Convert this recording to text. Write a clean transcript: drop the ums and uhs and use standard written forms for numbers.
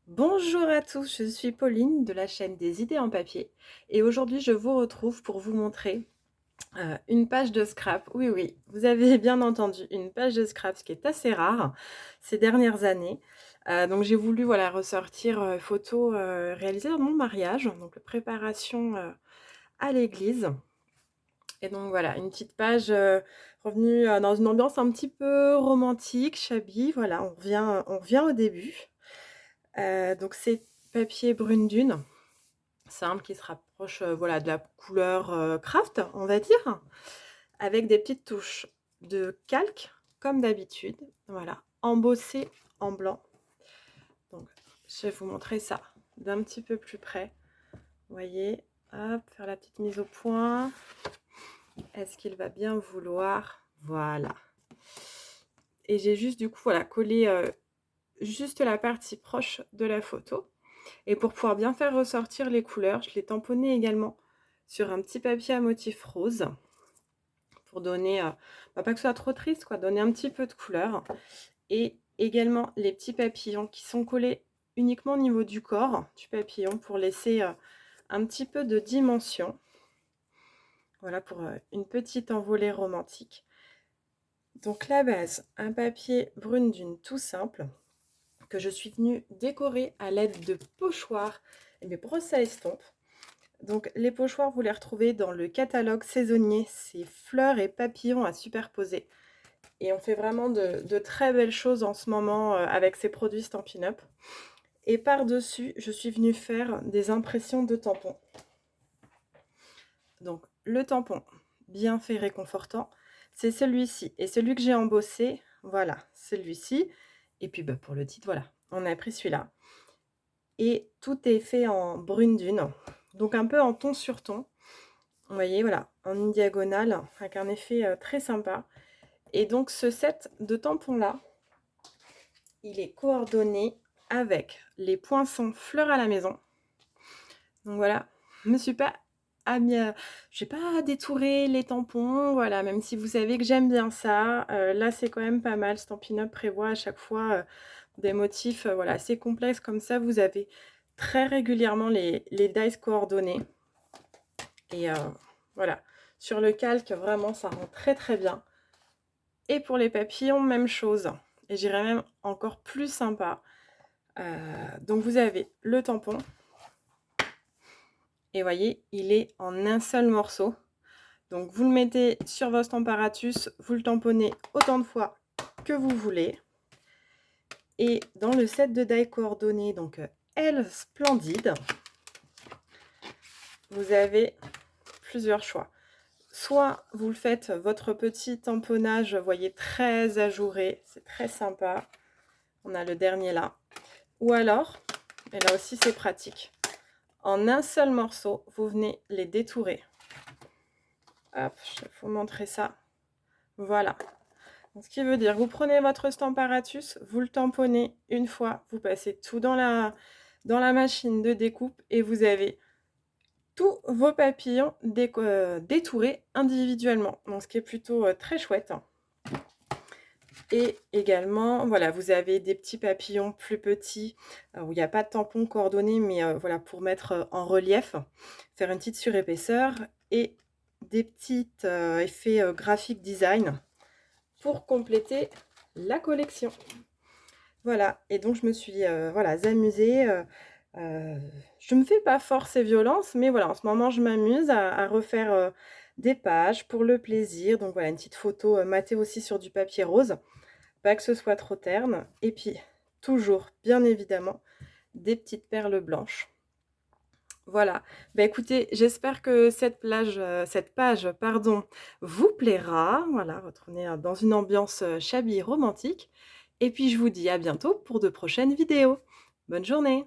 Bonjour à tous, je suis Pauline de la chaîne des idées en papier et aujourd'hui je vous retrouve pour vous montrer une page de scrap. Oui, oui, vous avez bien entendu, une page de scrap, ce qui est assez rare ces dernières années. Donc j'ai voulu voilà, ressortir photos réalisées dans mon mariage, donc préparation à l'église. Et donc voilà, une petite page revenue dans une ambiance un petit peu romantique, shabby. Voilà, on revient au début. Donc c'est papier brune dune, simple qui se rapproche, voilà, de la couleur, craft, on va dire, avec des petites touches de calque comme d'habitude, voilà, embossé en blanc. Donc je vais vous montrer ça d'un petit peu plus près. Vous voyez? Hop, faire la petite mise au point. Est-ce qu'il va bien vouloir? Voilà. Et j'ai juste du coup, voilà, collé, juste la partie proche de la photo. Et pour pouvoir bien faire ressortir les couleurs, je l'ai tamponné également sur un petit papier à motif rose pour donner, pas que ce soit trop triste, quoi, donner un petit peu de couleur. Et également les petits papillons qui sont collés uniquement au niveau du corps du papillon pour laisser un petit peu de dimension. Voilà pour une petite envolée romantique. Donc la base, un papier brune dune tout simple que je suis venue décorer à l'aide de pochoirs et mes brosses à estompe. Donc les pochoirs, vous les retrouvez dans le catalogue saisonnier, c'est fleurs et papillons à superposer. Et on fait vraiment de très belles choses en ce moment avec ces produits Stampin' Up. Et par-dessus, je suis venue faire des impressions de tampons. Donc le tampon, bien fait, réconfortant, c'est celui-ci. Et celui que j'ai embossé, voilà, celui-ci. Et puis pour le titre, voilà, on a pris celui-là. Et tout est fait en brune dune, donc un peu en ton sur ton. Vous voyez, voilà, en une diagonale, avec un effet très sympa. Et donc ce set de tampons-là, il est coordonné avec les poinçons fleurs à la maison. Donc voilà, je me suis pas j'ai pas détouré les tampons, voilà, même si vous savez que j'aime bien ça. Là, c'est quand même pas mal. Stampin' Up prévoit à chaque fois des motifs voilà, assez complexes comme ça. Vous avez très régulièrement les dies coordonnés. Et voilà, sur le calque, vraiment, ça rend très très bien. Et pour les papillons, même chose. Et j'irais même encore plus sympa. Donc vous avez le tampon. Et voyez, il est en un seul morceau. Donc vous le mettez sur votre Stamparatus, vous le tamponnez autant de fois que vous voulez. Et dans le set de die coordonnées, donc Elle Splendide, vous avez plusieurs choix. Soit vous le faites votre petit tamponnage, vous voyez, très ajouré, c'est très sympa. On a le dernier là. Ou alors, et là aussi c'est pratique, en un seul morceau, vous venez les détourer. Hop, je vais vous montrer ça. Voilà. Donc, ce qui veut dire, vous prenez votre Stamparatus, vous le tamponnez une fois, vous passez tout dans la machine de découpe et vous avez tous vos papillons détourés individuellement. Donc, ce qui est plutôt très chouette. Et également, voilà, vous avez des petits papillons plus petits où il n'y a pas de tampon coordonné, mais voilà, pour mettre en relief, faire une petite surépaisseur et des petits effets graphiques design pour compléter la collection. Voilà, et donc je me suis voilà, amusée. Je ne me fais pas force et violence, mais voilà, en ce moment, je m'amuse à refaire des pages pour le plaisir. Donc voilà, une petite photo matée aussi sur du papier rose, pas que ce soit trop terne. Et puis, toujours, bien évidemment, des petites perles blanches. Voilà, bah écoutez, j'espère que cette page, pardon, vous plaira. Voilà, retournez dans une ambiance shabby romantique. Et puis je vous dis à bientôt pour de prochaines vidéos. Bonne journée!